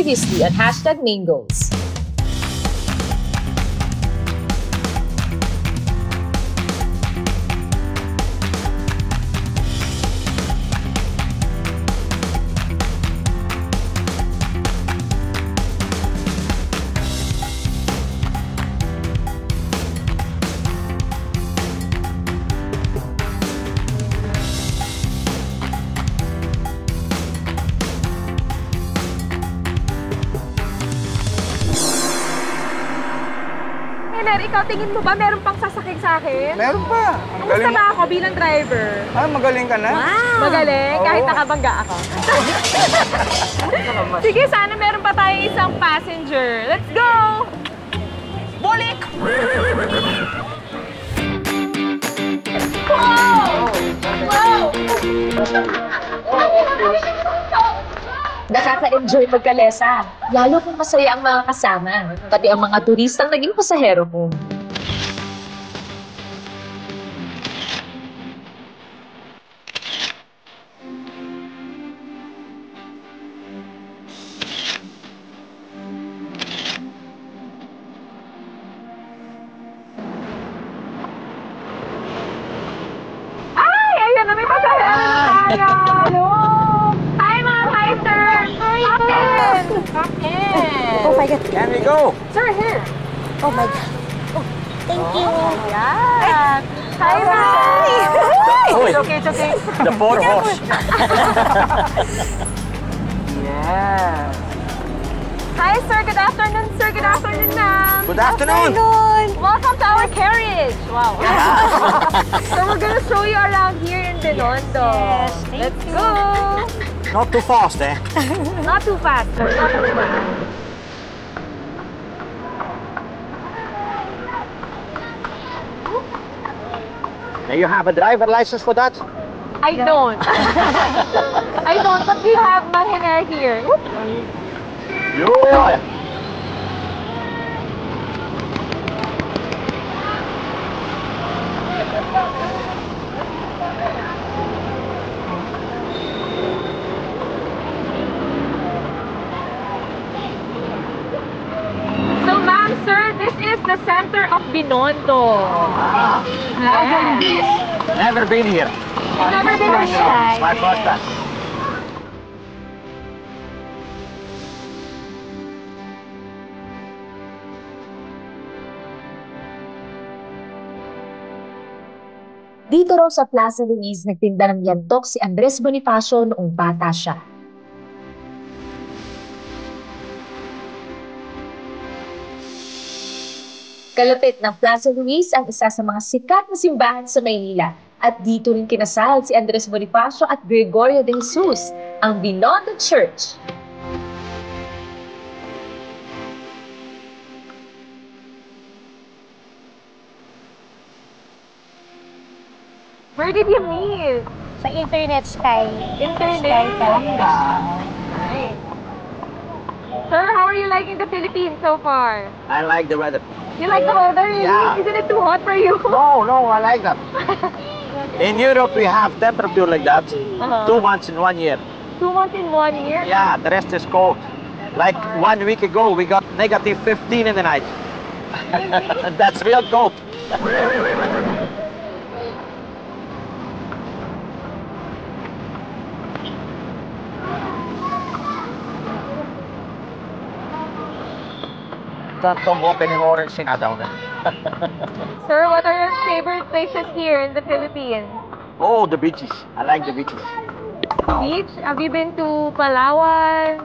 Previously on #Mangoes. Ikaw, tingin mo ba meron pang sasakyan sa akin? Meron pa. Kumusta na ako bilang driver? Ah, magaling ka na? Wow! Magaling? Kahit nakabangga ako. Sige, sana meron pa tayong isang passenger. Let's go! Bulik! Wow! Wow! Nakaka-enjoy magkalesa, lalo kung masaya ang mga kasama, pati ang mga turistang naging pasahero mo. Ay! Ayan na, may pasahero tayo! Oh my God. Can we go? Sir, here. Oh my God. Oh, thank you. Yan. Hi, ma'am. It's okay, it's okay. The 4-horse. Yeah. Hi, sir. Good afternoon, sir. Good afternoon, ma'am. Good afternoon. Welcome to our carriage. Wow. So we're gonna show you around here in Binondo. Yes, Let's go. Not too fast, eh? Not too fast, sir. Not too fast. Now you have a driver license for that? I don't. I don't, but we have Mariner here. Yeah. So, ma'am, sir, this is the center of Binondo. Yes. Never been here. You've never been It's here? my first time. Dito raw sa Plaza Luis nagtinda ng yantok si Andres Bonifacio noong bata siya. Kalapit ng Plaza Luis ang isa sa mga sikat na simbahan sa Maynila at dito rin kinasal si Andres Bonifacio at Gregorio de Jesus, ang Binondo Church. Where did you meet? Sa Internet Sky. Internet. Sky. Nice. Sir, how are you liking the Philippines so far? I like the weather. You like the weather? Really? Yeah. Isn't it too hot for you? No, I like that. In Europe, we have temperature like that. 2 months in 1 year. 2 months in 1 year? Yeah, the rest is cold. Like 1 week ago, we got negative 15 in the night. That's real cold. Some opening orange in Adana. Sir, what are your favorite places here in the Philippines? Oh, the beaches. I like the beaches. Beach? Have you been to Palawan?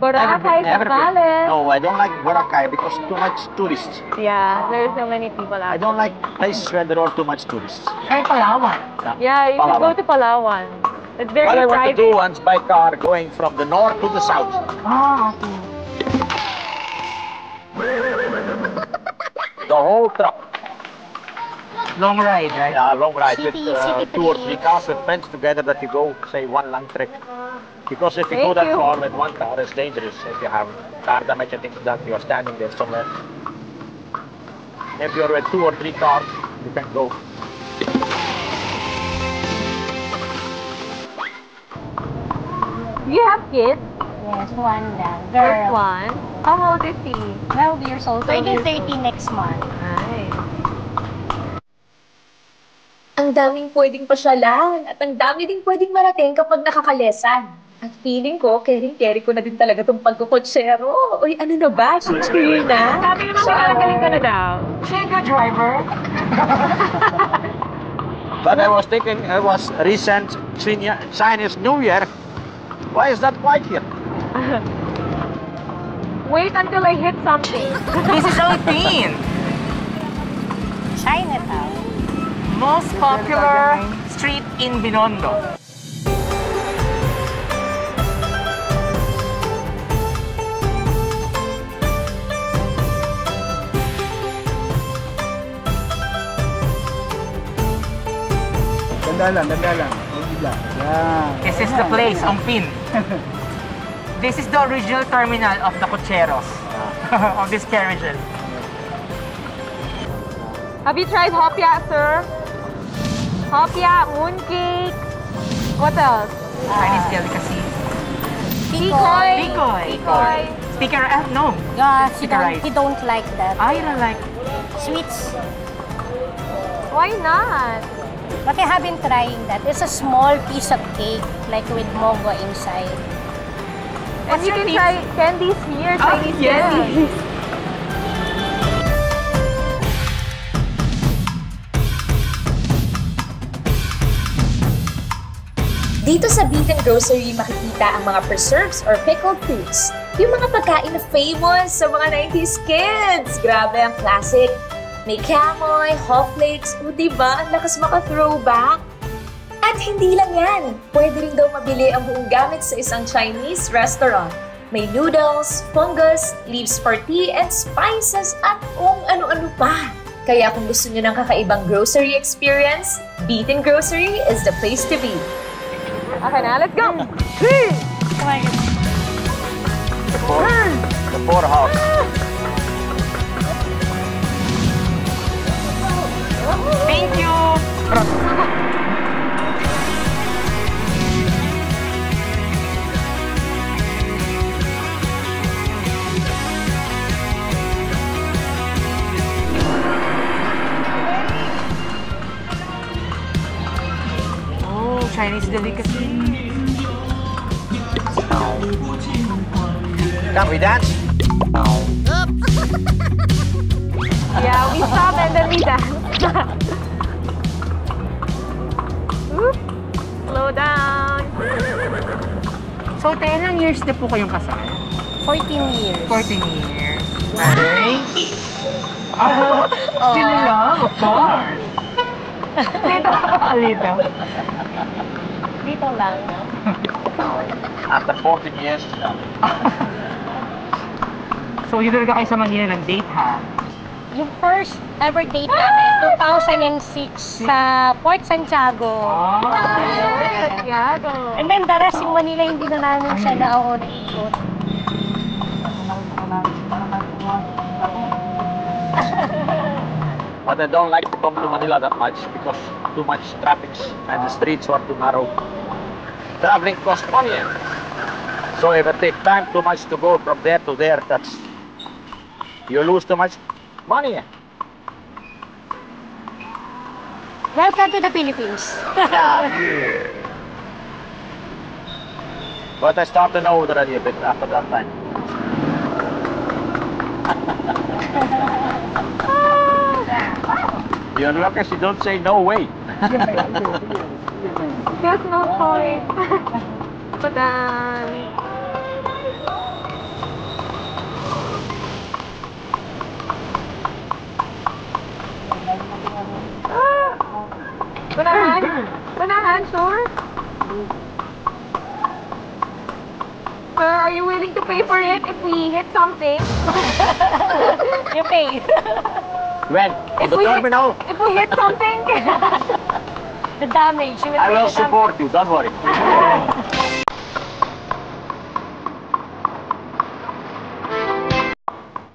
Boracay, Never been. Zambales? No, I don't like Boracay because too much tourists. Yeah, there's so many people out I don't like places where there are too much tourists. Ay, Palawan. Yeah, you should go to Palawan. It's very What I want to private. do once by car going from the north to the south. Ah, okay. The whole truck. Long ride, right? Yeah, long ride with City 2 or 3 cars with friends together that you go, say, one long trip. Because if you go Thank that you. far with one car, it's dangerous. If you have car damage and things like that, you're standing there somewhere. If you're with 2 or 3 cars, you can go. Do you have kids? Yes, one lang. First Girl. one. How old is he? 12 years old. Turning 30 next month. Nice. Ang daming pwedeng pasyalan at ang dami din pwedeng marating kapag nakakalesan. At feeling ko, caring-carry ko na din talaga itong pagkukotsero. Uy, ano na ba? Cheer na? Sabi naman pinagaling ka na daw. But I was thinking it was recent Chinese New Year. Why is that white here? Wait until I hit something. This is Alpine, Chinatown. most popular street in Binondo. Ganda lang. Huwag bigla. Yan. This is the place, Alpine. This is the original terminal of the cocheros, of this carriage. Have you tried hopia, sir? Hopia, mooncake. What else? Chinese delicacy. Tikoy. Tikoy. Sticker F? No. Yes, Sticker rice. he don't like that. I don't like. Sweets. Why not? But I haven't trying that. It's a small piece of cake, like with mogo inside. And you can try candies here, Oh, Chinese yes. candies. Dito sa Beacon Grocery, makikita ang mga preserves or pickled fruits. Yung mga pagkain na famous sa mga 90s kids. Grabe ang classic. May Camoy, Hot Flakes, o diba? Ang lakas maka-throwback. At hindi lang yan. Pwede rin daw mabili ang buong gamit sa isang Chinese restaurant. May noodles, fungus, leaves for tea, and spices at kung ano-ano pa. Kaya kung gusto nyo ng kakaibang grocery experience, Beacon Grocery is the place to be. Okay na, let's go. The poorhouse. Thank you. Oh, Chinese delicacy. Can we dance? Yeah, we stop and then we dance. Oop. Slow down. So, 10 years na po kayong kasal? 14 years. 14 years. Okay. Sila lang, of course. Dito. Dito lang. After 14 years. So, yun talaga kayo sa Manila ng date, ha? Yung first ever date namin, 2006 sa Port Santiago. Santiago. And then, the rest in Manila, hindi na namin siya naon-ikot. But I don't like to come to Manila that much because too much traffic and the streets are too narrow. Traveling costs money. So if it takes time too much to go from there to there, that's you lose too much money. Welcome to the Philippines. But I start to know already a bit after that time. You're lucky she don't say no way. There's no choice. But Kunahan, sure? Sir, are you willing to pay for it if we hit something? You pay. When? On the terminal, If we hit something? The damage. You I will pay the support you, don't worry.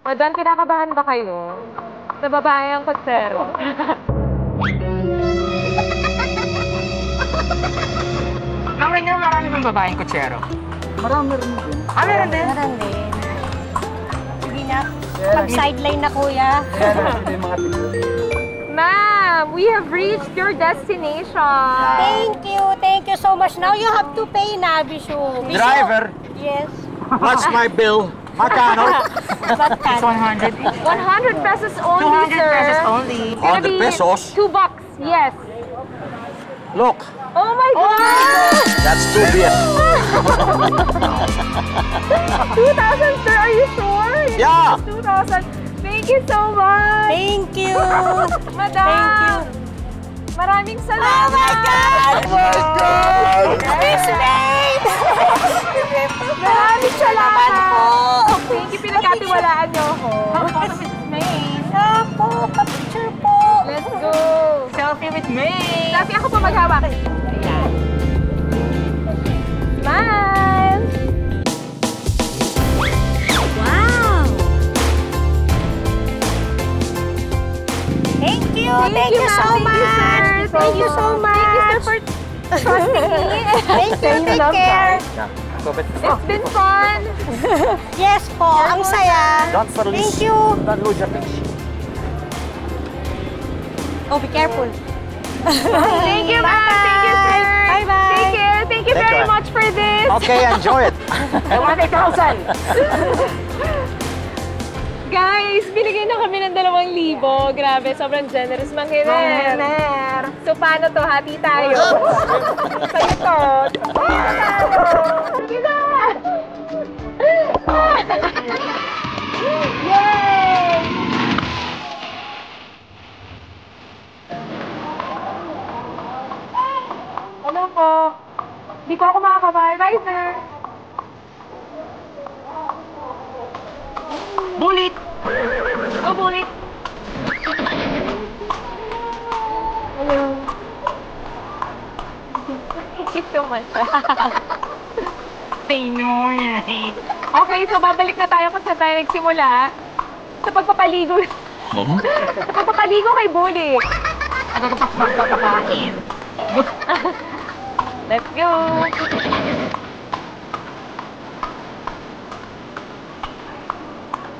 Madam, kinakabahan ba kayo? Sa babae ang kotsero. Naman nga marami ng babaeng kutsero. Marami rin din. Meron din. Meron din. Sige na. Pag-sideline na, kuya. Kaya hindi mga picture. Ma'am, we have reached your destination. Thank you so much. Now you have to pay na, Bishu. Driver, Yes. what's my bill? Magkano? But It's 100 each. 100 pesos only, 200 sir. pesos only. It's gonna 100 be pesos? $2, yes. Look, Oh my God! that's too big. 2,000, sir, are you sure? Yeah. 2,000. Thank you so much. thank you. Madam. Maraming salamat. Oh my God! Miss May! Maraming salamat po. Thank you, pinagkatiwalaan niyo ako. Miss May. Ako, pa-picture po. Let's go. Selfie with me. Sabi ako po maghawak. Ayan. Smile. Wow! Thank you so ma'am. much. Thank you so much. Thank you, sir, for trusting me. Thank you, take care. It's been fun. Yes po, ang saya. Don't lose. Thank you. Don't lose your pitch. Oh, be careful. Thank you, ma'am. Thank you, sir. Bye-bye. Take care. Thank you Take very care. much for this. Okay, enjoy it. 100,000. Guys, binigyan na kami ng 2,000. Grabe, sobrang generous, Mang Hiner. So, paano to? Hati tayo. Sa'yo to. Sige na! Yay! Ano po? Di ko ako makakabay. Bye, sir. Bulit. Oh, bulit. Hello. Thank you so much. Okay, so babalik na tayo kung saan tayo nagsimula. Sa pagpapaligo. Sa pagpapaligo kay Bulik. Let's go.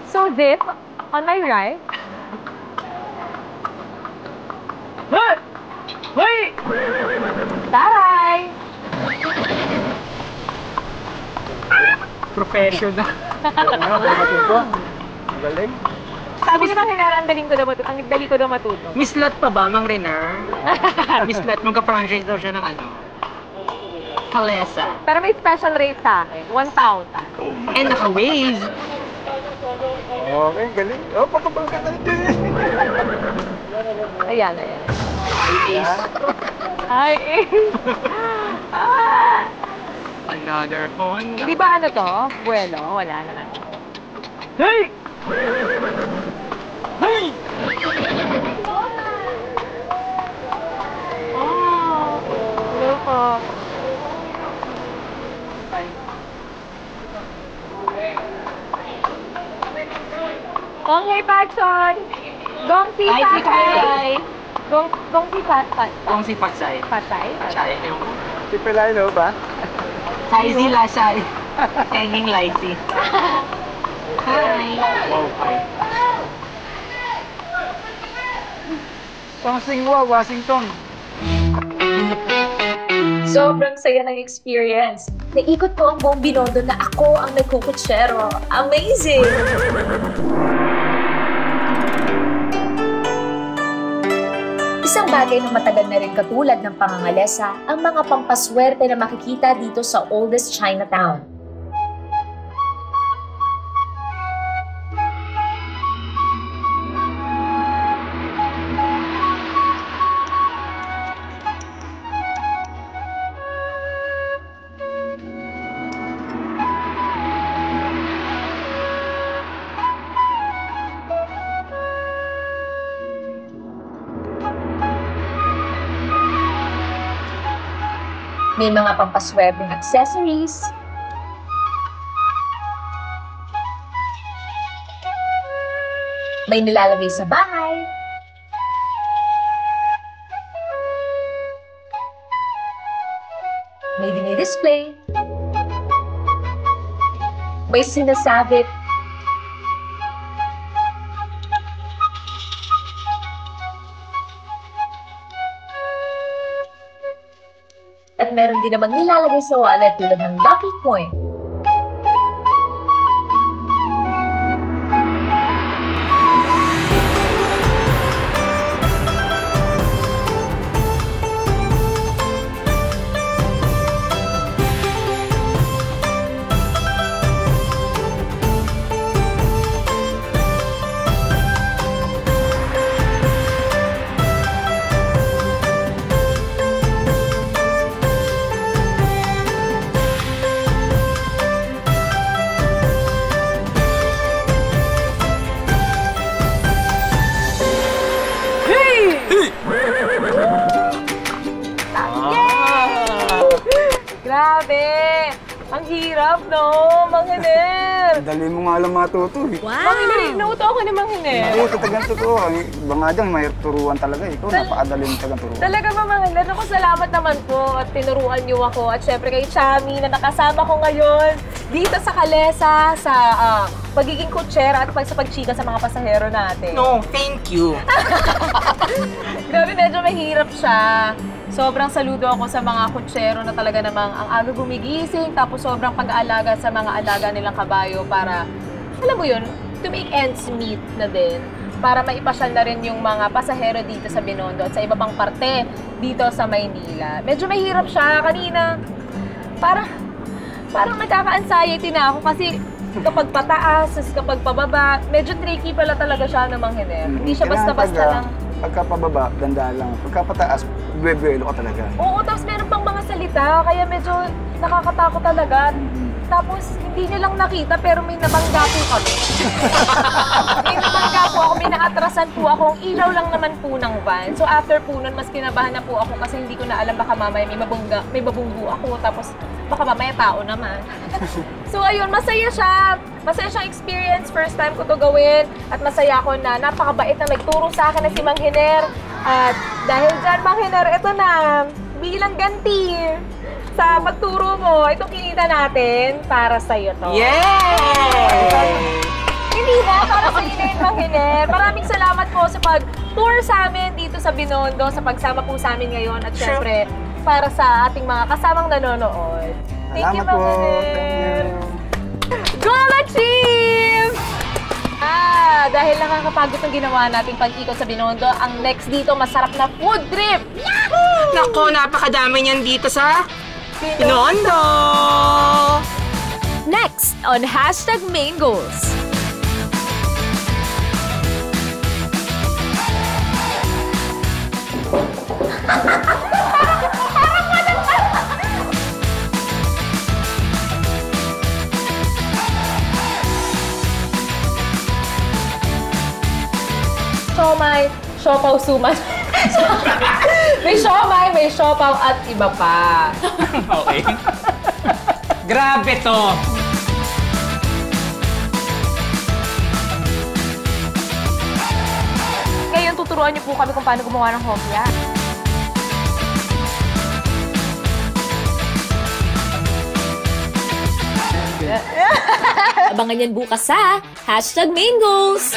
So this, on my right, Taray! Professional. Galing. Sabi naman Renara, ang daling ko daw matuto. Ang dali ko daw matuto. Miss Lot pa ba, Mang Renar? Miss Lot, magka-franchise daw siya ng ano? Kalesa. Pero may special rate sa akin, 1,000. And naka-waze. Okay, galing. Oh, pakabang ka tayo din. Ayan, ayan. Yes. Ay, Another one. Di ba ano to? Bueno, wala naman. Hey! Hey! Oh, hello po. Okay, Patson. Gong si Ay, si Patay. Patay. Gong si Patay. Kung si Pagsay. Patay? Siya yung Si Pelay, no ba? Saisi Lasay. Hanging Lighty. Hi! Wow, hi. Pasingwa, Washington. Sobrang saya ng experience. Naikot ko ang buong Binondo na ako ang nagkukutsero. Amazing! Isang bagay na matagal na rin katulad ng pangangalesa ang mga pampaswerte na makikita dito sa oldest Chinatown. May mga pampaswerteng accessories, may nilalagay sa bahay, may dinidisplay, may sinasabit. At meron din namang nilalagay sa wallet tulad ng lucky coin. Grabe! Ang hirap, no? Manghiner! Dali mo nga lang matuto eh. Manghiner, nauto ako ni Manghiner. Hindi, tatagang totoo. Iba nga dyan, may turuan talaga. Ikaw, napakadali mo talagang turuan. Talaga ba, Manghiner? Ako, salamat naman po at tinuruan niyo ako. At syempre kay Chami na nakasama ko ngayon dito sa Kalesa sa pagiging kutsera at sa pagchika sa mga pasahero natin. No, thank you. Grabe, medyo mahirap siya. Sobrang saludo ako sa mga kutsero na talaga namang ang aga gumigising, tapos sobrang pag-aalaga sa mga alaga nilang kabayo para, alam mo yun, to make ends meet na din. Para maipasyal na rin yung mga pasahero dito sa Binondo at sa iba pang parte dito sa Maynila. Medyo mahirap siya kanina. Parang nagkaka-anxiety na ako kasi kapag pataas, kapag pababa, medyo tricky pala talaga siya ng Manghiner. Hindi siya basta-basta lang. Pagka pababa, ganda lang. Pagka pataas, buwelo ka talaga. Oo, tapos meron pang mga salita, kaya medyo nakakatakot talaga. Tapos, hindi niyo lang nakita, pero may nabangga po kami. May nabangga po ako, may naatrasan po ako. Ang ilaw lang naman po ng van. So, after po nun, mas kinabahan na po ako kasi hindi ko na alam, baka mamaya may babunggo ako. Tapos, baka mamaya tao naman. So, ayun, masaya siya. Masaya siyang experience. First time ko to gawin. At masaya ako na napakabait na nagturo sa akin na si Manghiner. At dahil dyan, Manghiner, ito na, bilang ganti sa pagturo mo, itong kinita natin, para sa'yo to. Yay! Hindi na, para sa inyo yun, Manghiner. Maraming salamat po sa pag-tour sa amin dito sa Binondo, sa pagsama po sa amin ngayon, at syempre, para sa ating mga kasamang nanonood. Thank you, Salamat po. Manghiner. Thank you. Goal achieved! Dahil nakakapagod ang ginawa nating pag-ikot sa Binondo, ang next dito, masarap na food trip! Yahoo! Nako, napakadami niyan dito sa Binondo! Next on #Main Goals. Siomay, siopaw, suman. May siomay, may siopaw at iba pa. Okay. Grabe to! Ngayon, tuturuan niyo po kami kung paano gumawa ng hopya. Abangan yan bukas sa #Main Goals.